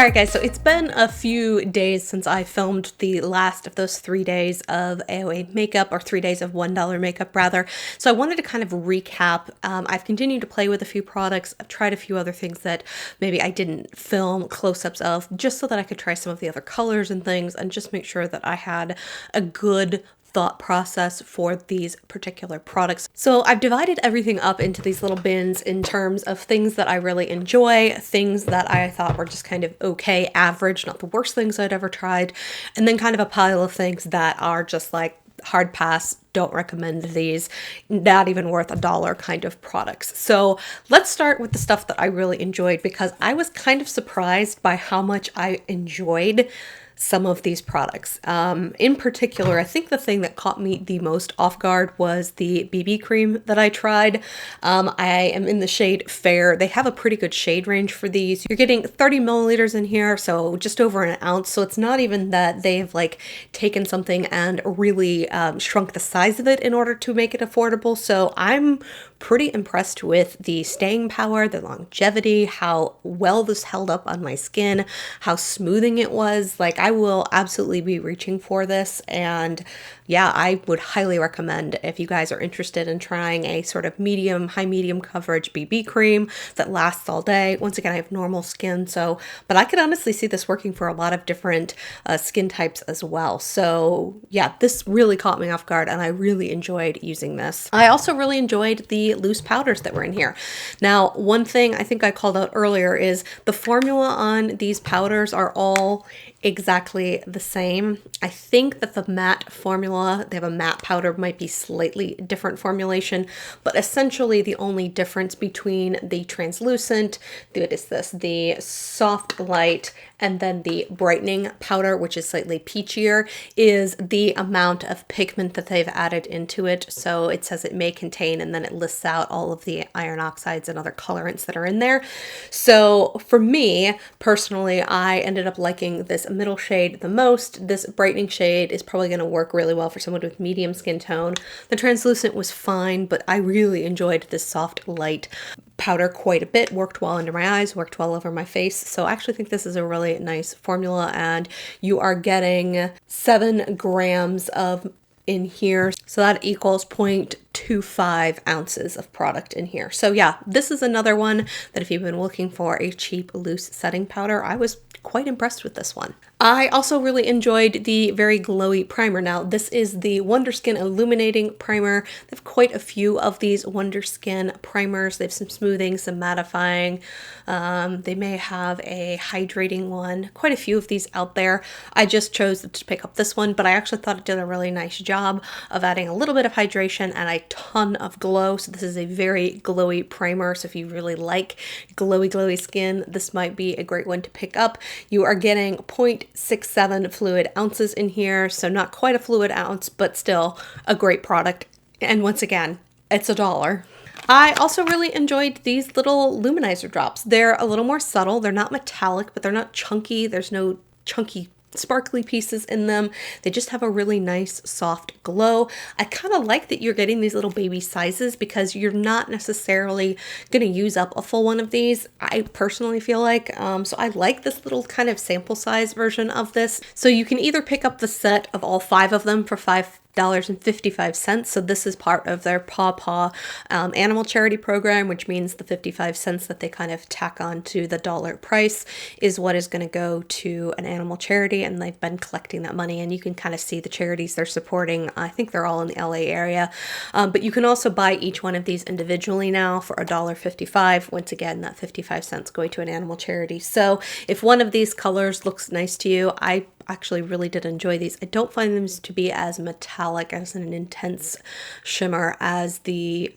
Alright guys, so it's been a few days since I filmed the last of those 3 days of AOA makeup, or 3 days of $1 makeup rather. So I wanted to kind of recap. I've continued to play with a few products. I've tried a few other things that maybe I didn't film close-ups of, just so that I could try some of the other colors and things and just make sure that I had a good thought process for these particular products. So I've divided everything up into these little bins in terms of things that I really enjoy, things that I thought were just kind of okay, average, not the worst things I'd ever tried, and then kind of a pile of things that are just like hard pass, don't recommend these, not even worth $1 kind of products. So let's start with the stuff that I really enjoyed, because I was kind of surprised by how much I enjoyed some of these products. In particular, I think the thing that caught me the most off guard was the BB cream that I tried. I am in the shade Fair. They have a pretty good shade range for these. You're getting 30 milliliters in here, so just over an ounce. So it's not even that they've like taken something and really shrunk the size of it in order to make it affordable. So I'm pretty impressed with the staying power, the longevity, how well this held up on my skin, how smoothing it was. Like, I will absolutely be reaching for this, and yeah, I would highly recommend if you guys are interested in trying a sort of medium, high medium coverage BB cream that lasts all day. Once again, I have normal skin, so, but I could honestly see this working for a lot of different skin types as well. So yeah, this really caught me off guard and I really enjoyed using this. I also really enjoyed the loose powders that were in here. Now, one thing I think I called out earlier is the formula on these powders are all exactly the same. I think that the matte formula, they have a matte powder, might be slightly different formulation, but essentially the only difference between the translucent, the soft light, and then the brightening powder, which is slightly peachier, is the amount of pigment that they've added into it. So it says it may contain, and then it lists out all of the iron oxides and other colorants that are in there. So for me personally, I ended up liking this middle shade the most. This brightening shade is probably going to work really well for someone with medium skin tone. The translucent was fine, but I really enjoyed this soft light powder quite a bit. Worked well under my eyes, worked well over my face. So I actually think this is a really nice formula, and you are getting 7 grams of in here, so that equals 0.25 ounces of product in here. So yeah, this is another one that if you've been looking for a cheap loose setting powder, I was quite impressed with this one. I also really enjoyed the very glowy primer. Now, this is the Wonder Skin Illuminating Primer. They have quite a few of these Wonder Skin primers. They have some smoothing, some mattifying. They may have a hydrating one. Quite a few of these out there. I just chose to pick up this one, but I actually thought it did a really nice job of adding a little bit of hydration and a ton of glow. So this is a very glowy primer. So if you really like glowy skin, this might be a great one to pick up. You are getting 0.67 fluid ounces in here, so not quite a fluid ounce, but still a great product. And once again, it's $1. I also really enjoyed these little luminizer drops. They're a little more subtle. They're not metallic, but they're not chunky. There's no chunky sparkly pieces in them. They just have a really nice soft glow. I kind of like that you're getting these little baby sizes, because you're not necessarily going to use up a full one of these, I personally feel like. So I like this little kind of sample size version of this. So you can either pick up the set of all 5 of them for $5.55. So this is part of their Paw Paw animal charity program, which means the 55 cents that they kind of tack on to the $1 price is what is going to go to an animal charity, and they've been collecting that money, and you can kind of see the charities they're supporting. I think they're all in the LA area, but you can also buy each one of these individually now for $1.55. Once again, that 55 cents going to an animal charity. So if one of these colors looks nice to you, I actually really did enjoy these. I don't find them to be as metallic, as an intense shimmer as the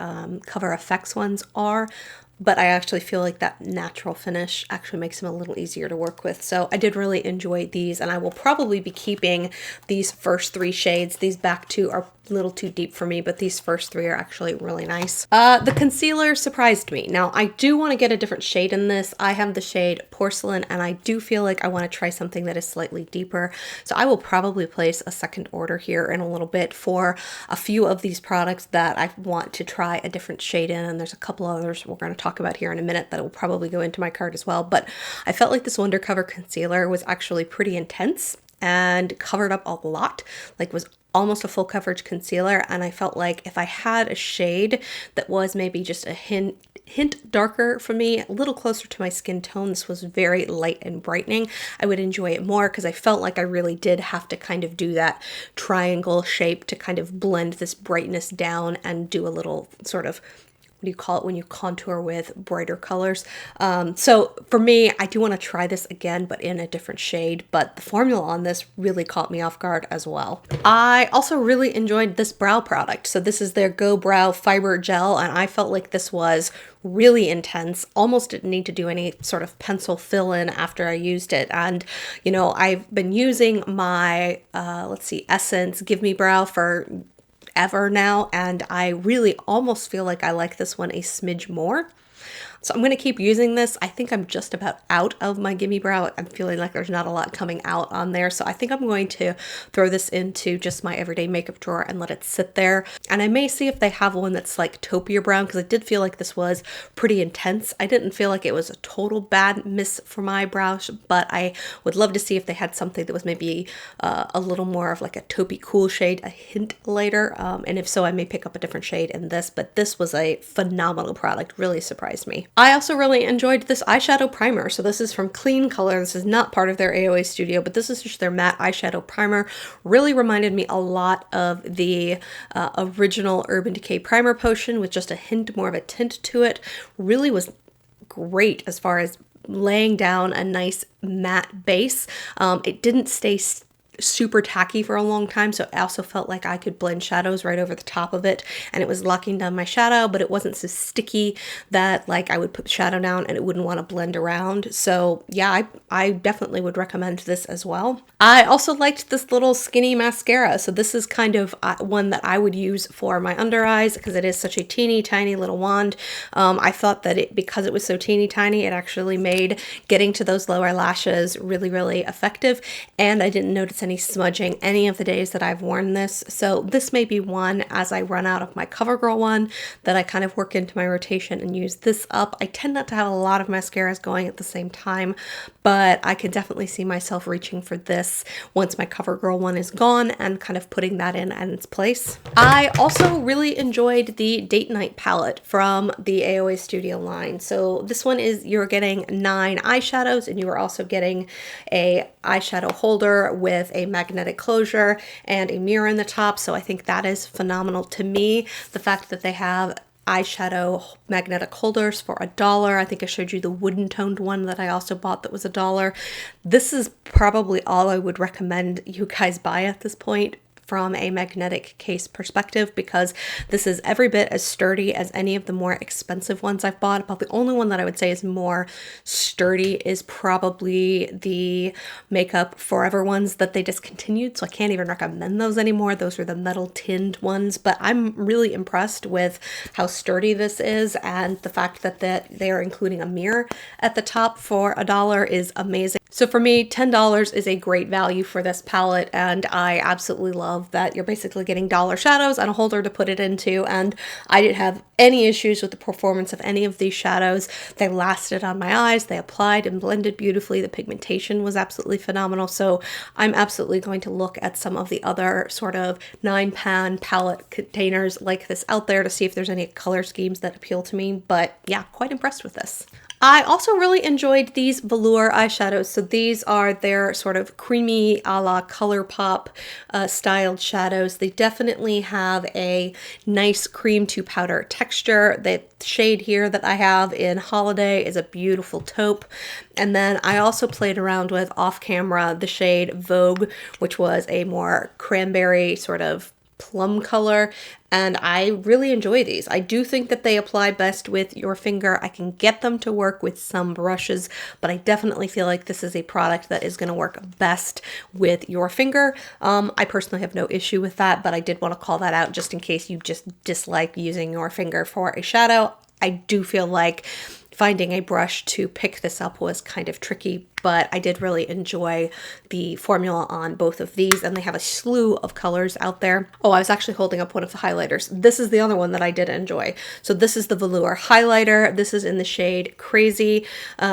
Cover FX ones are, but I actually feel like that natural finish actually makes them a little easier to work with. So I did really enjoy these, and I will probably be keeping these first 3 shades. These back 2 are little too deep for me, but these first three are actually really nice. The concealer surprised me. Now, I do want to get a different shade in this. I have the shade Porcelain, and I do feel like I want to try something that is slightly deeper. So I will probably place a second order here in a little bit for a few of these products that I want to try a different shade in, and there's a couple others we're going to talk about here in a minute that will probably go into my cart as well. But I felt like this Wondercover concealer was actually pretty intense and covered up a lot, like was almost a full coverage concealer, and I felt like if I had a shade that was maybe just a hint darker for me, a little closer to my skin tone, this was very light and brightening, I would enjoy it more, because I felt like I really did have to kind of do that triangle shape to kind of blend this brightness down and do a little sort of, what do you call it when you contour with brighter colors? So for me, I do want to try this again, but in a different shade, but the formula on this really caught me off guard as well. I also really enjoyed this brow product. So this is their Go Brow Fiber Gel, and I felt like this was really intense, almost didn't need to do any sort of pencil fill-in after I used it. And, you know, I've been using my, let's see, Essence Give Me Brow for ever now, and I really almost feel like I like this one a smidge more. So I'm going to keep using this. I think I'm just about out of my Gimme Brow. I'm feeling like there's not a lot coming out on there. So I think I'm going to throw this into just my everyday makeup drawer and let it sit there. And I may see if they have one that's like taupier brown, because I did feel like this was pretty intense. I didn't feel like it was a total bad miss for my brows, but I would love to see if they had something that was maybe a little more of like a taupey cool shade, a hint lighter. And if so, I may pick up a different shade in this, but this was a phenomenal product. Really surprised me. I also really enjoyed this eyeshadow primer. So this is from Klean Color. This is not part of their AOA studio, but this is just their matte eyeshadow primer. Really reminded me a lot of the original Urban Decay primer potion with just a hint more of a tint to it. Really was great as far as laying down a nice matte base. It didn't stay super tacky for a long time, so I also felt like I could blend shadows right over the top of it, and it was locking down my shadow, but it wasn't so sticky that like I would put the shadow down and it wouldn't want to blend around. So yeah, I definitely would recommend this as well. I also liked this little skinny mascara. So this is kind of one that I would use for my under eyes because it is such a teeny tiny little wand. I thought that because it was so teeny tiny, it actually made getting to those lower lashes really, really effective, and I didn't notice any smudging any of the days that I've worn this. So this may be one, as I run out of my CoverGirl one, that I kind of work into my rotation and use this up. I tend not to have a lot of mascaras going at the same time, but I can definitely see myself reaching for this once my CoverGirl one is gone and kind of putting that in its place. I also really enjoyed the Date Night palette from the AOA Studio line. So this one is, you're getting 9 eyeshadows, and you are also getting a eyeshadow holder with a magnetic closure and a mirror in the top. So I think that is phenomenal to me. The fact that they have eyeshadow magnetic holders for $1. I think I showed you the wooden toned one that I also bought that was $1. This is probably all I would recommend you guys buy at this point from a magnetic case perspective, because this is every bit as sturdy as any of the more expensive ones I've bought. About the only one that I would say is more sturdy is probably the Makeup Forever ones that they discontinued, so I can't even recommend those anymore. Those are the metal tinned ones, but I'm really impressed with how sturdy this is, and the fact that they are including a mirror at the top for $1 is amazing. So for me, $10 is a great value for this palette, and I absolutely love that you're basically getting dollar shadows and a holder to put it into, and I didn't have any issues with the performance of any of these shadows. They lasted on my eyes, they applied and blended beautifully, the pigmentation was absolutely phenomenal. So I'm absolutely going to look at some of the other sort of 9-pan palette containers like this out there to see if there's any color schemes that appeal to me, but yeah, quite impressed with this. I also really enjoyed these Velour eyeshadows. So these are their sort of creamy a la ColourPop styled shadows. They definitely have a nice cream to powder texture. The shade here that I have in Holiday is a beautiful taupe. And then I also played around with off camera the shade Vogue, which was a more cranberry sort of plum color, and I really enjoy these. I do think that they apply best with your finger. I can get them to work with some brushes, but I definitely feel like this is a product that is going to work best with your finger. I personally have no issue with that, but I did want to call that out just in case you just dislike using your finger for a shadow. I do feel like finding a brush to pick this up was kind of tricky, but I did really enjoy the formula on both of these, and they have a slew of colors out there. Oh, I was actually holding up one of the highlighters. This is the other one that I did enjoy. So this is the Velour highlighter. This is in the shade Crazy.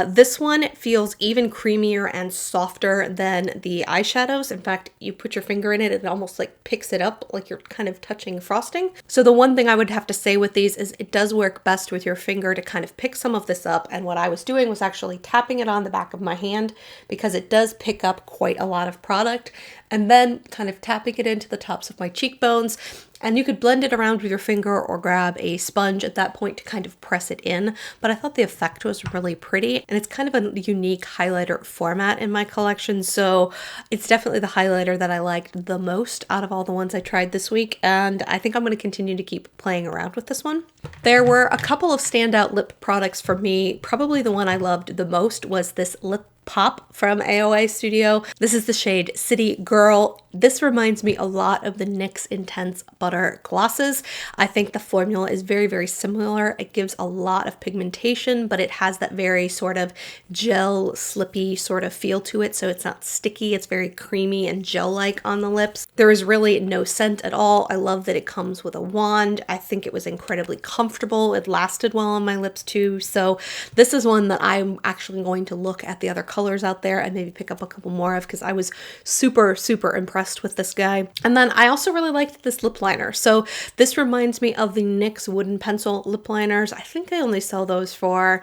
This one feels even creamier and softer than the eyeshadows. In fact, you put your finger in it, it almost like picks it up like you're kind of touching frosting. So the one thing I would have to say with these is it does work best with your finger to kind of pick some of this up, and what I was doing was actually tapping it on the back of my hand because it does pick up quite a lot of product, and then kind of tapping it into the tops of my cheekbones. And you could blend it around with your finger or grab a sponge at that point to kind of press it in, but I thought the effect was really pretty, and it's kind of a unique highlighter format in my collection, so it's definitely the highlighter that I liked the most out of all the ones I tried this week, and I think I'm going to continue to keep playing around with this one. There were a couple of standout lip products for me. Probably the one I loved the most was this lip pop from AOA Studio. This is the shade City Girl. This reminds me a lot of the NYX Intense Butter glosses. I think the formula is very, very similar. It gives a lot of pigmentation, but it has that very sort of gel, slippy sort of feel to it, so it's not sticky. It's very creamy and gel-like on the lips. There is really no scent at all. I love that it comes with a wand. I think it was incredibly comfortable. It lasted well on my lips too, so this is one that I'm actually going to look at the other colors out there and maybe pick up a couple more of, because I was super, super impressed with this guy. And then I also really liked this lip liner. So this reminds me of the NYX wooden pencil lip liners. I think I only sell those for,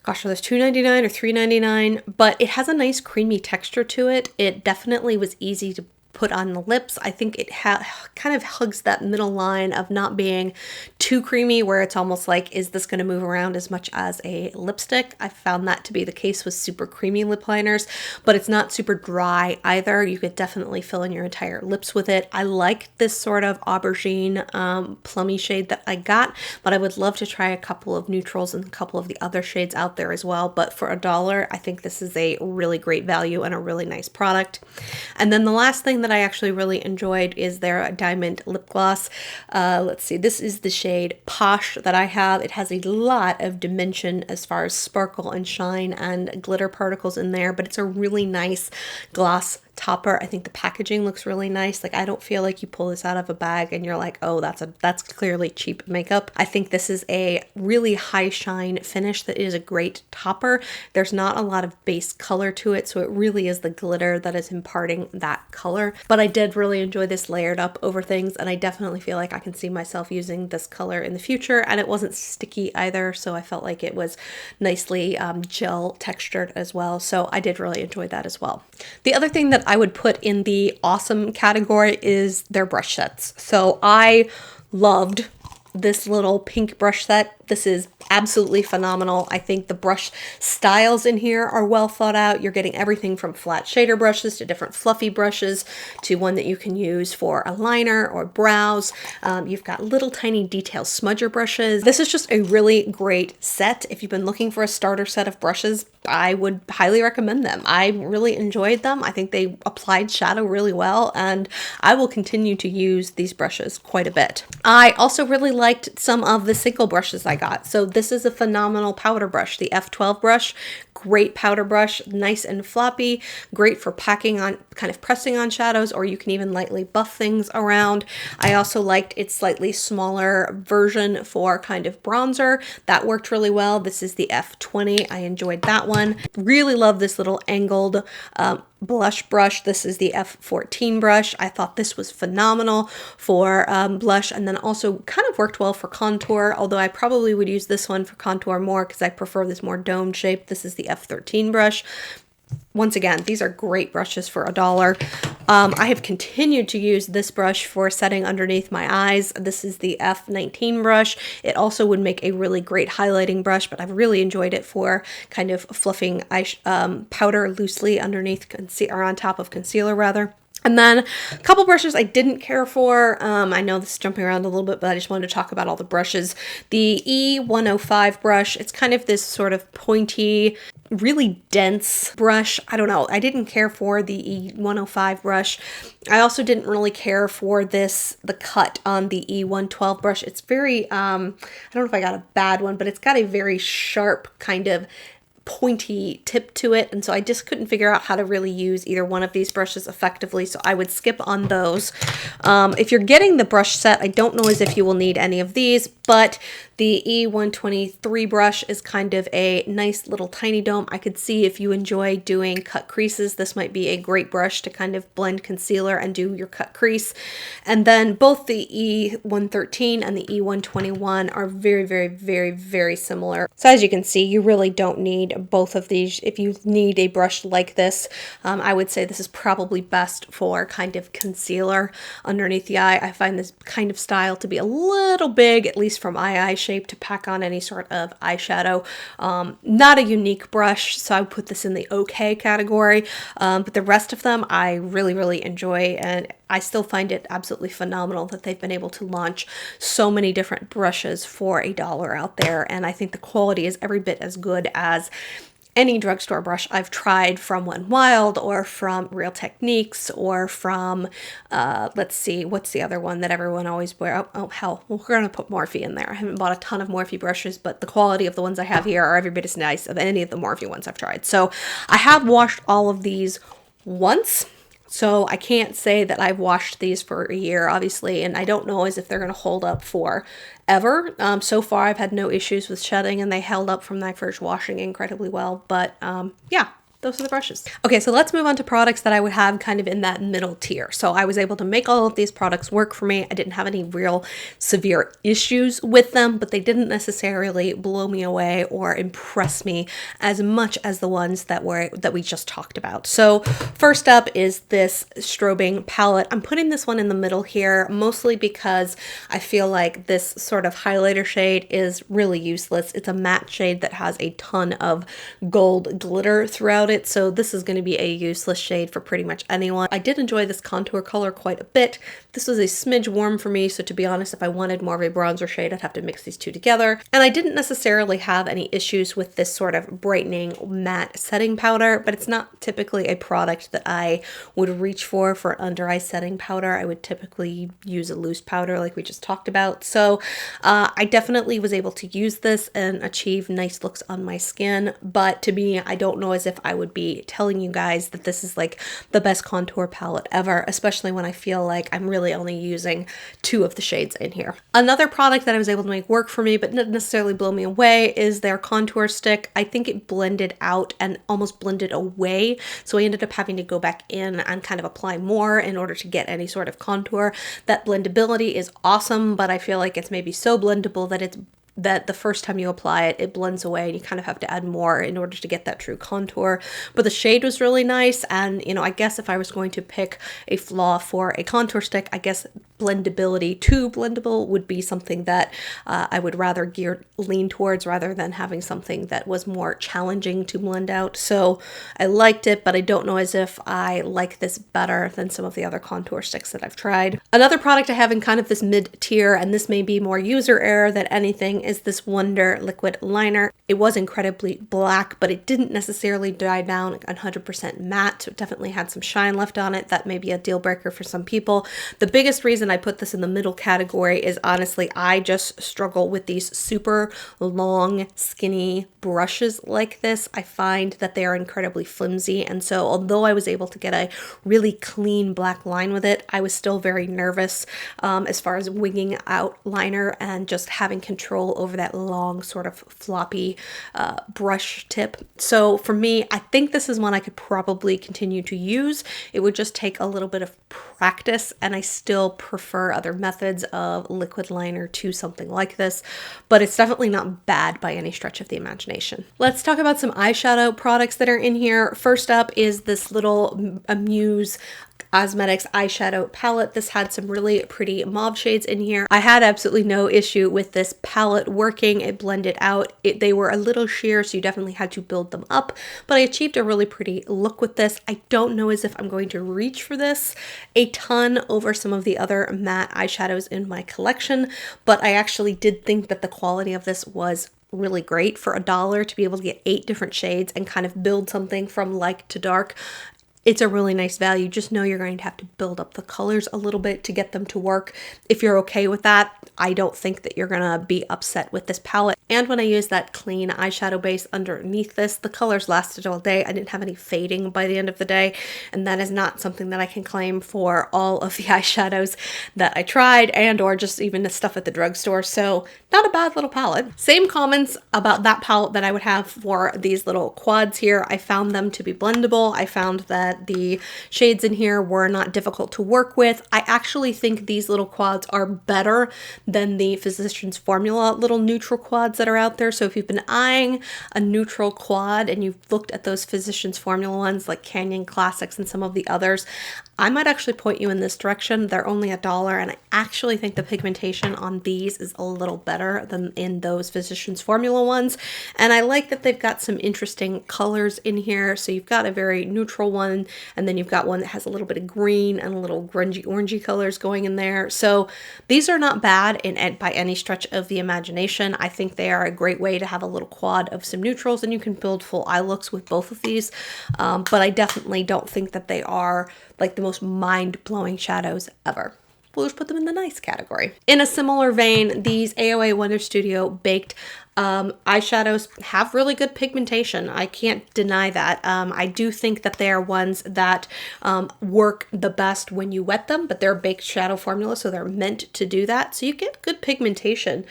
gosh, are those $2.99 or $3.99? But it has a nice creamy texture to it. It definitely was easy to put on the lips. I think it kind of hugs that middle line of not being too creamy, where it's almost like, is this going to move around as much as a lipstick? I found that to be the case with super creamy lip liners, but it's not super dry either. You could definitely fill in your entire lips with it. I like this sort of aubergine plummy shade that I got, but I would love to try a couple of neutrals and a couple of the other shades out there as well. But for $1, I think this is a really great value and a really nice product. And then the last thing that I actually really enjoyed is their diamond lip gloss. Let's see, this is the shade Posh that I have. It has a lot of dimension as far as sparkle and shine and glitter particles in there, but it's a really nice gloss topper. I think the packaging looks really nice. Like, I don't feel like you pull this out of a bag and you're like, oh, that's clearly cheap makeup. I think this is a really high shine finish that is a great topper. There's not a lot of base color to it, so it really is the glitter that is imparting that color. But I did really enjoy this layered up over things, and I definitely feel like I can see myself using this color in the future, and it wasn't sticky either, so I felt like it was nicely gel textured as well. So I did really enjoy that as well. The other thing that I would put in the awesome category is their brush sets. So I loved this little pink brush set. This is absolutely phenomenal. I think the brush styles in here are well thought out. You're getting everything from flat shader brushes to different fluffy brushes to one that you can use for a liner or brows. You've got little tiny detail smudger brushes. This is just a really great set. If you've been looking for a starter set of brushes, I would highly recommend them. I really enjoyed them. I think they applied shadow really well, and I will continue to use these brushes quite a bit. I also really liked some of the single brushes I got. So this is a phenomenal powder brush, the F12 brush. Great powder brush, nice and floppy, great for packing on, kind of pressing on shadows, or you can even lightly buff things around. I also liked its slightly smaller version for kind of bronzer. That worked really well. This is the F20. I enjoyed that one. Really love this little angled blush brush. This is the F14 brush. I thought this was phenomenal for blush, and then also kind of worked well for contour, although I probably would use this one for contour more because I prefer this more domed shape. This is the F13 brush. Once again, these are great brushes for $1. I have continued to use this brush for setting underneath my eyes. This is the F19 brush. It also would make a really great highlighting brush, but I've really enjoyed it for kind of fluffing powder loosely underneath or on top of concealer rather. And then a couple brushes I didn't care for. I know this is jumping around a little bit, but I didn't care for. I know this is jumping around a little bit, but I just wanted to talk about all the brushes. The E105 brush, it's kind of this sort of pointy, really dense brush. I don't know. I didn't care for the E105 brush. I also didn't really care for the cut on the E112 brush. It's very, I don't know if I got a bad one, but it's got a very sharp kind of pointy tip to it, and so I just couldn't figure out how to really use either one of these brushes effectively, so I would skip on those. If you're getting the brush set, I don't know as if you will need any of these, but the E123 brush is kind of a nice little tiny dome. I could see if you enjoy doing cut creases, this might be a great brush to kind of blend concealer and do your cut crease. And then both the E113 and the E121 are very, very, very, very similar. So as you can see, you really don't need both of these. If you need a brush like this, I would say this is probably best for kind of concealer underneath the eye. I find this kind of style to be a little big, at least for my eye shape, to pack on any sort of eyeshadow. Not a unique brush, so I would put this in the okay category, but the rest of them I really, really enjoy, and I still find it absolutely phenomenal that they've been able to launch so many different brushes for $1 out there, and I think the quality is every bit as good as any drugstore brush I've tried from Wet n Wild or from Real Techniques or from, let's see, what's the other one that everyone always wears? Oh hell, well, we're going to put Morphe in there. I haven't bought a ton of Morphe brushes, but the quality of the ones I have here are every bit as nice of any of the Morphe ones I've tried. So I have washed all of these once. So I can't say that I've washed these for a year, obviously, and I don't know as if they're going to hold up for ever. So far, I've had no issues with shedding, and they held up from my first washing incredibly well. But yeah, those are the brushes. Okay, so let's move on to products that I would have kind of in that middle tier. So I was able to make all of these products work for me. I didn't have any real severe issues with them, but they didn't necessarily blow me away or impress me as much as the ones that we just talked about. So first up is this Strobing palette. I'm putting this one in the middle here, mostly because I feel like this sort of highlighter shade is really useless. It's a matte shade that has a ton of gold glitter throughout it. So this is going to be a useless shade for pretty much anyone. I did enjoy this contour color quite a bit. This was a smidge warm for me, so to be honest, if I wanted more of a bronzer shade, I'd have to mix these two together. And I didn't necessarily have any issues with this sort of brightening matte setting powder, but it's not typically a product that I would reach for an under eye setting powder. I would typically use a loose powder like we just talked about. So I definitely was able to use this and achieve nice looks on my skin, but to me, I don't know as if I would be telling you guys that this is like the best contour palette ever, especially when I feel like I'm really only using 2 of the shades in here. Another product that I was able to make work for me but not necessarily blow me away is their contour stick. I think it blended out and almost blended away, so I ended up having to go back in and kind of apply more in order to get any sort of contour. That blendability is awesome, but I feel like it's maybe so blendable that the first time you apply it, it blends away and you kind of have to add more in order to get that true contour. But the shade was really nice, and you know, I guess if I was going to pick a flaw for a contour stick, I guess blendability to blendable would be something that I would rather lean towards rather than having something that was more challenging to blend out. So I liked it, but I don't know as if I like this better than some of the other contour sticks that I've tried. Another product I have in kind of this mid tier, and this may be more user error than anything, is this Wonder liquid liner. It was incredibly black, but it didn't necessarily dry down 100% matte, so it definitely had some shine left on it. That may be a deal breaker for some people. The biggest reason I put this in the middle category is honestly, I just struggle with these super long, skinny brushes like this. I find that they are incredibly flimsy, and so although I was able to get a really clean black line with it, I was still very nervous as far as winging out liner and just having control over that long sort of floppy brush tip. So for me, I think this is one I could probably continue to use. It would just take a little bit of practice, and I still prefer other methods of liquid liner to something like this, but it's definitely not bad by any stretch of the imagination. Let's talk about some eyeshadow products that are in here. First up is this little Amuse Cosmetics eyeshadow palette. This had some really pretty mauve shades in here. I had absolutely no issue with this palette working. It blended out. They were a little sheer, so you definitely had to build them up, but I achieved a really pretty look with this. I don't know as if I'm going to reach for this a ton over some of the other matte eyeshadows in my collection, but I actually did think that the quality of this was really great for $1 to be able to get 8 different shades and kind of build something from light to dark. It's a really nice value. Just know you're going to have to build up the colors a little bit to get them to work. If you're okay with that, I don't think that you're gonna be upset with this palette. And when I used that Klean eyeshadow base underneath this, the colors lasted all day. I didn't have any fading by the end of the day, and that is not something that I can claim for all of the eyeshadows that I tried, and or just even the stuff at the drugstore. So not a bad little palette. Same comments about that palette that I would have for these little quads here. I found them to be blendable. I found that the shades in here were not difficult to work with. I actually think these little quads are better than the Physicians Formula little neutral quads that are out there. So if you've been eyeing a neutral quad and you've looked at those Physicians Formula ones like Canyon Classics and some of the others, I might actually point you in this direction. They're only $1, and I actually think the pigmentation on these is a little better than in those Physicians Formula ones. And I like that they've got some interesting colors in here. So you've got a very neutral one, and then you've got one that has a little bit of green and a little grungy orangey colors going in there. So these are not bad by any stretch of the imagination. I think they are a great way to have a little quad of some neutrals, and you can build full eye looks with both of these. But I definitely don't think that they are like the most mind-blowing shadows ever. We'll just put them in the nice category. In a similar vein, these AOA Wonder Studio Baked eyeshadows have really good pigmentation. I can't deny that. I do think that they are ones that work the best when you wet them, but they're a baked shadow formula, so they're meant to do that. So you get good pigmentation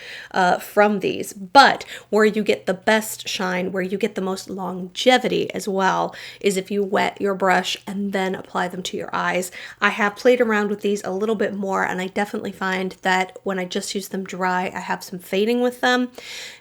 from these. But where you get the best shine, where you get the most longevity as well, is if you wet your brush and then apply them to your eyes. I have played around with these a little bit more, and I definitely find that when I just use them dry, I have some fading with them.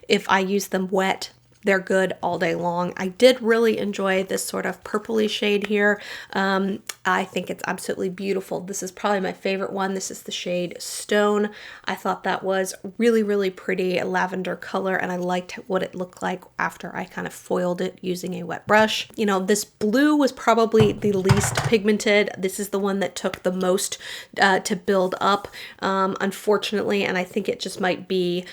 If I use them wet, they're good all day long. I did really enjoy this sort of purpley shade here. I think it's absolutely beautiful. This is probably my favorite one. This is the shade Stone. I thought that was really, really pretty lavender color, and I liked what it looked like after I kind of foiled it using a wet brush. You know, this blue was probably the least pigmented. This is the one that took the most to build up, unfortunately, and I think it just might be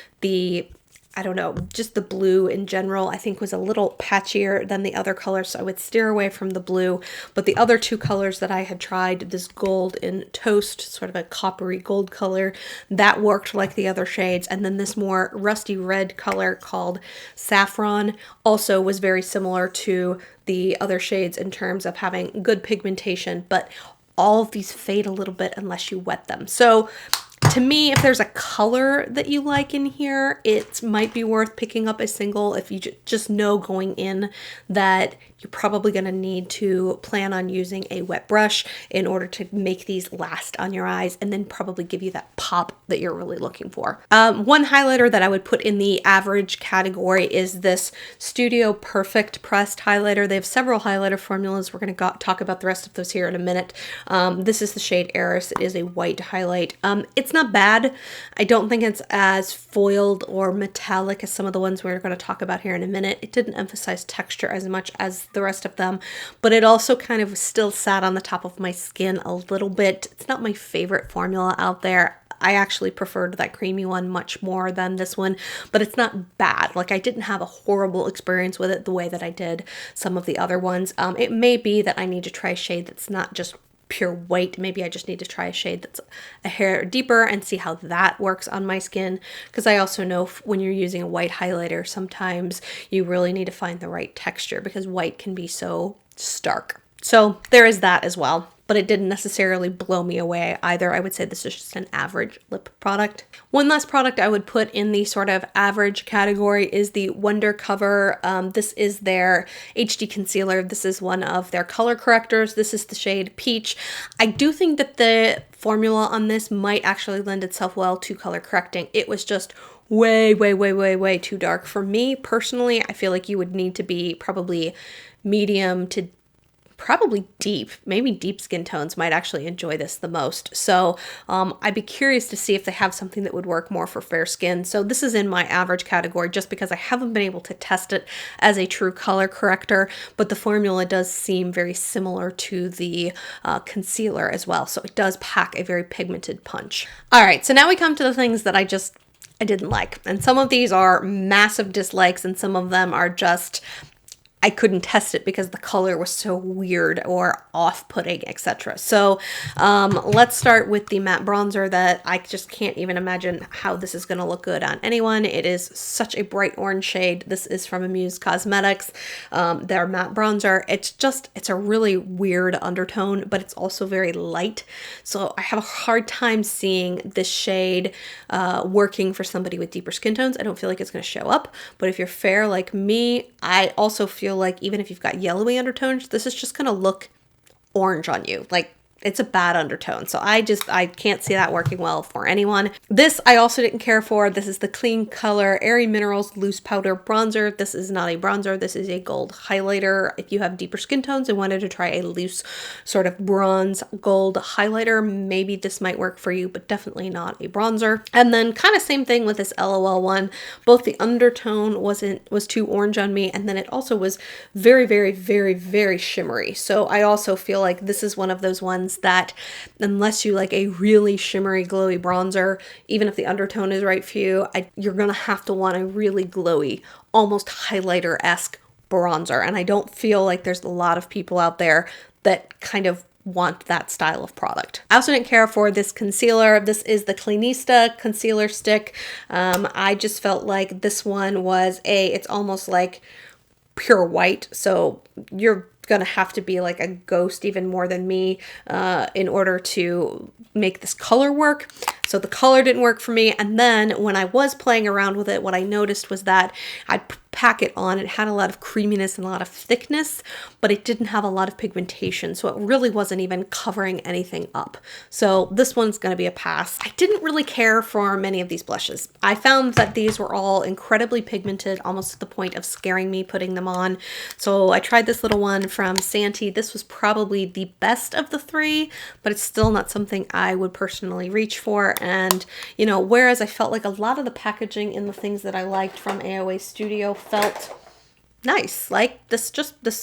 I don't know, just the blue in general, I think was a little patchier than the other colors, so I would steer away from the blue. But the other two colors that I had tried, this gold in Toast, sort of a coppery gold color, that worked like the other shades. And then this more rusty red color called Saffron also was very similar to the other shades in terms of having good pigmentation, but all of these fade a little bit unless you wet them. So to me, if there's a color that you like in here, it might be worth picking up a single if you just know going in that you're probably going to need to plan on using a wet brush in order to make these last on your eyes and then probably give you that pop that you're really looking for. One highlighter that I would put in the average category is this Studio Perfect pressed highlighter. They have several highlighter formulas. We're going to talk about the rest of those here in a minute. This is the shade Heiress. It is a white highlight. It's not bad. I don't think it's as foiled or metallic as some of the ones we're going to talk about here in a minute. It didn't emphasize texture as much as the rest of them, but it also kind of still sat on the top of my skin a little bit. It's not my favorite formula out there. I actually preferred that creamy one much more than this one, but it's not bad. Like, I didn't have a horrible experience with it the way that I did some of the other ones. It may be that I need to try a shade that's not just pure white. Maybe I just need to try a shade that's a hair deeper and see how that works on my skin, because I also know when you're using a white highlighter, sometimes you really need to find the right texture because white can be so stark. So there is that as well, but it didn't necessarily blow me away either. I would say this is just an average lip product. One last product I would put in the sort of average category is the Wonder Cover. This is their HD concealer. This is one of their color correctors. This is the shade Peach. I do think that the formula on this might actually lend itself well to color correcting. It was just way, way, way, way, way too dark. For me personally, I feel like you would need to be probably medium to probably deep, maybe deep skin tones might actually enjoy this the most. So I'd be curious to see if they have something that would work more for fair skin. So this is in my average category just because I haven't been able to test it as a true color corrector, but the formula does seem very similar to the concealer as well. So it does pack a very pigmented punch. All right, so now we come to the things that I didn't like. And some of these are massive dislikes and some of them are just, I couldn't test it because the color was so weird or off-putting, etc. So let's start with the matte bronzer that I just can't even imagine how this is going to look good on anyone. It is such a bright orange shade. This is from Amuse Cosmetics, their matte bronzer. It's a really weird undertone, but it's also very light. So I have a hard time seeing this shade working for somebody with deeper skin tones. I don't feel like it's going to show up, but if you're fair like me, I also feel like even if you've got yellowy undertones, this is just gonna look orange on you. Like, it's a bad undertone. So I can't see that working well for anyone. This I also didn't care for. This is the Klean Color Airy Minerals Loose Powder Bronzer. This is not a bronzer. This is a gold highlighter. If you have deeper skin tones and wanted to try a loose sort of bronze gold highlighter, maybe this might work for you, but definitely not a bronzer. And then kind of same thing with this LOL one. Both the undertone was too orange on me, and then it also was very, very, very, very shimmery. So I also feel like this is one of those ones that unless you like a really shimmery glowy bronzer, even if the undertone is right for you, you're gonna have to want a really glowy, almost highlighter-esque bronzer, and I don't feel like there's a lot of people out there that kind of want that style of product. I also didn't care for this concealer. This is the Kleanista concealer stick. I just felt like this one was it's almost like pure white, so you're gonna have to be like a ghost even more than me in order to make this color work. So the color didn't work for me, and then when I was playing around with it, what I noticed was that I'd pack it on, it had a lot of creaminess and a lot of thickness, but it didn't have a lot of pigmentation, so it really wasn't even covering anything up. So this one's going to be a pass. I didn't really care for many of these blushes. I found that these were all incredibly pigmented, almost to the point of scaring me putting them on. So I tried this little one from Santee. This was probably the best of the three, but it's still not something I would personally reach for. And, you know, whereas I felt like a lot of the packaging in the things that I liked from AOA Studio felt nice. Like this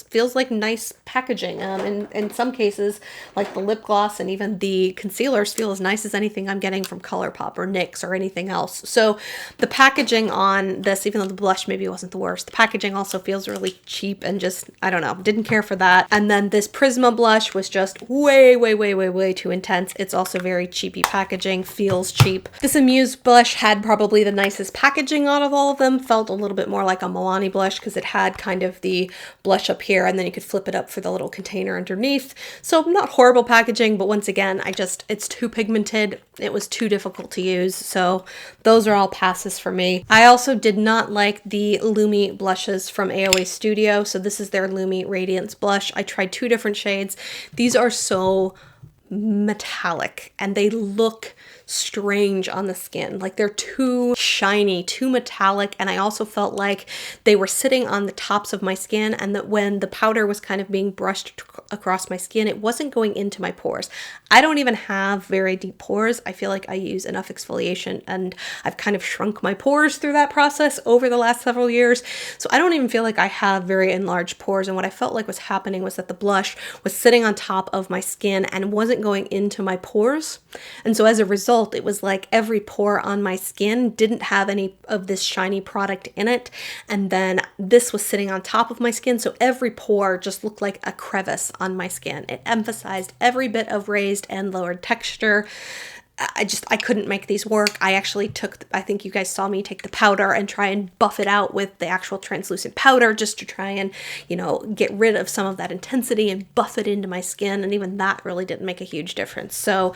feels like nice packaging. In some cases, like the lip gloss and even the concealers feel as nice as anything I'm getting from ColourPop or NYX or anything else. So the packaging on this, even though the blush maybe wasn't the worst, the packaging also feels really cheap and just, I don't know, didn't care for that. And then this Prisma blush was just way, way, way, way, way too intense. It's also very cheapy packaging, feels cheap. This Amuse blush had probably the nicest packaging out of all of them. Felt a little bit more like a Milani blush because it had kind of the blush up here and then you could flip it up for the little container underneath. So not horrible packaging, but once again, it's too pigmented. It was too difficult to use. So those are all passes for me. I also did not like the Lumi blushes from AOA Studio. So this is their Lumi Radiance blush. I tried two different shades. These are so metallic and they look strange on the skin. Like they're too shiny, too metallic, and I also felt like they were sitting on the tops of my skin, and that when the powder was kind of being brushed across my skin, it wasn't going into my pores. I don't even have very deep pores. I feel like I use enough exfoliation, and I've kind of shrunk my pores through that process over the last several years. So I don't even feel like I have very enlarged pores, and what I felt like was happening was that the blush was sitting on top of my skin and wasn't going into my pores. And so as a result, it was like every pore on my skin didn't have any of this shiny product in it, and then this was sitting on top of my skin, so every pore just looked like a crevice on my skin. It emphasized every bit of raised and lowered texture. I couldn't make these work. I actually I think you guys saw me take the powder and try and buff it out with the actual translucent powder just to try and, you know, get rid of some of that intensity and buff it into my skin. And even that really didn't make a huge difference. So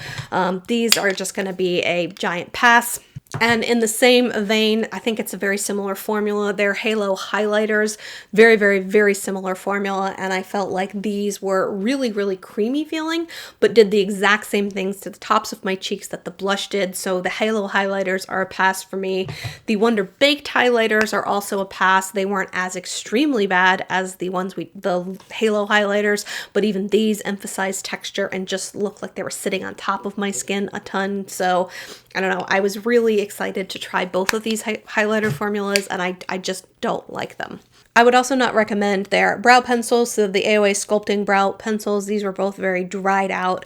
these are just going to be a giant pass. And in the same vein, I think it's a very similar formula. They're Halo highlighters, very, very, very similar formula. And I felt like these were really, really creamy feeling, but did the exact same things to the tops of my cheeks that the blush did. So the Halo highlighters are a pass for me. The Wonder Baked highlighters are also a pass. They weren't as extremely bad as the Halo highlighters, but even these emphasized texture and just looked like they were sitting on top of my skin a ton. So I don't know, I was really excited to try both of these highlighter formulas, and I just don't like them. I would also not recommend their brow pencils, so the AOA Sculpting brow pencils. These were both very dried out,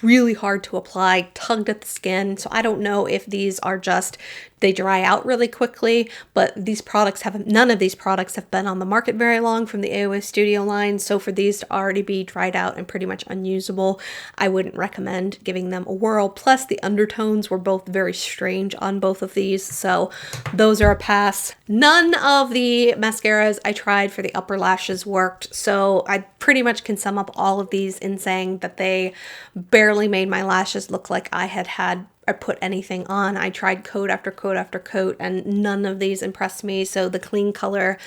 really hard to apply, tugged at the skin. So I don't know if these are just, they dry out really quickly, but these products none of these products have been on the market very long from the AOA Studio line. So for these to already be dried out and pretty much unusable, I wouldn't recommend giving them a whirl. Plus the undertones were both very strange on both of these. So those are a pass. None of the mascaras I tried for the upper lashes worked. So I pretty much can sum up all of these in saying that they barely made my lashes look like I put anything on. I tried coat after coat after coat, and none of these impressed me. So the Clean Color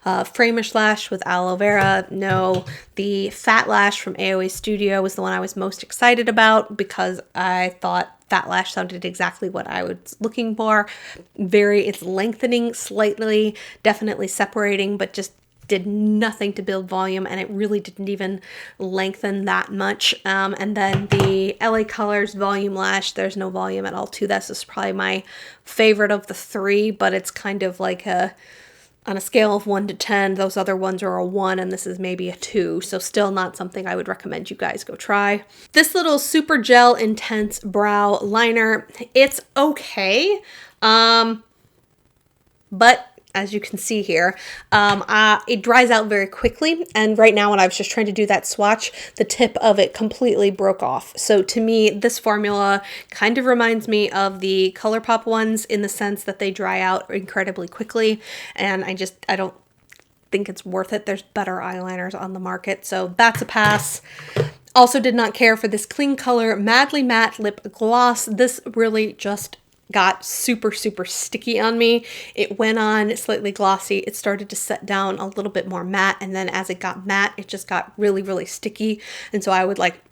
Framish Lash with aloe vera, no. The Fat Lash from AOA Studio was the one I was most excited about because I thought Fat Lash sounded exactly what I was looking for. It's lengthening slightly, definitely separating, but just did nothing to build volume, and it really didn't even lengthen that much. And then the LA Colors Volume Lash, there's no volume at all to this. This is probably my favorite of the three, but it's kind of like on a scale of 1 to 10, those other ones are a 1, and this is maybe a 2, so still not something I would recommend you guys go try. This little Super Gel Intense Brow Liner, it's okay, but as you can see here, it dries out very quickly. And right now when I was just trying to do that swatch, the tip of it completely broke off. So to me, this formula kind of reminds me of the ColourPop ones in the sense that they dry out incredibly quickly. And I don't think it's worth it. There's better eyeliners on the market. So that's a pass. Also did not care for this Clean Color Madly Matte Lip Gloss. This really just got super, super sticky on me. It went on slightly glossy. It started to set down a little bit more matte. And then as it got matte, it just got really, really sticky. And so I would like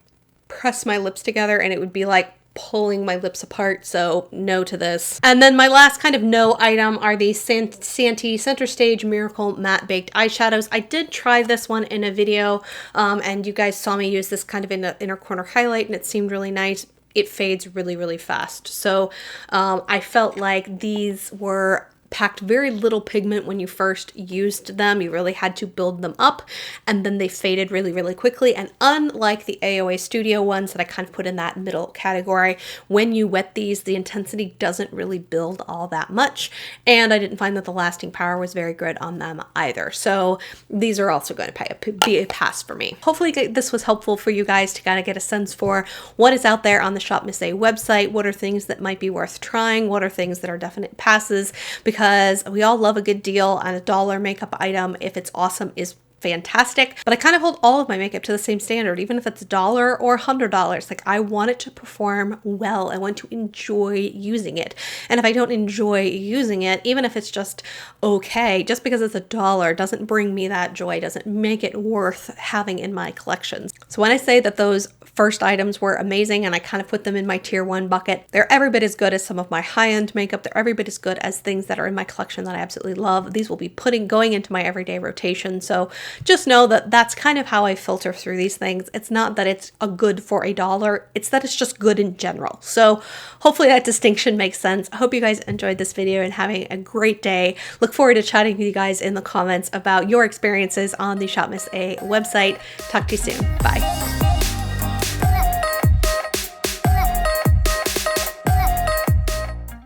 press my lips together and it would be like pulling my lips apart. So no to this. And then my last kind of no item are the Santee Center Stage Miracle Matte Baked Eyeshadows. I did try this one in a video and you guys saw me use this kind of in the inner corner highlight and it seemed really nice. It fades really, really fast. So I felt like these were packed very little pigment when you first used them. You really had to build them up, and then they faded really, really quickly. And unlike the AOA Studio ones that I kind of put in that middle category, when you wet these, the intensity doesn't really build all that much. And I didn't find that the lasting power was very good on them either. So these are also going to be a pass for me. Hopefully this was helpful for you guys to kind of get a sense for what is out there on the Shop Miss A website. What are things that might be worth trying? What are things that are definite passes? Because we all love a good deal on a $1 makeup item. If it's awesome, is fantastic, but I kind of hold all of my makeup to the same standard, even if it's $1 or $100. Like, I want it to perform well. I want to enjoy using it. And if I don't enjoy using it, even if it's just okay, just because it's $1 doesn't bring me that joy, doesn't make it worth having in my collections. So when I say that those first items were amazing and I kind of put them in my tier 1 bucket, they're every bit as good as some of my high-end makeup. They're every bit as good as things that are in my collection that I absolutely love. These will be going into my everyday rotation. So just know that that's kind of how I filter through these things. It's not that it's a good for $1, it's that it's just good in general. So hopefully that distinction makes sense. I hope you guys enjoyed this video and having a great day. Look forward to chatting with you guys in the comments about your experiences on the Shop Miss A website. Talk to you soon. Bye.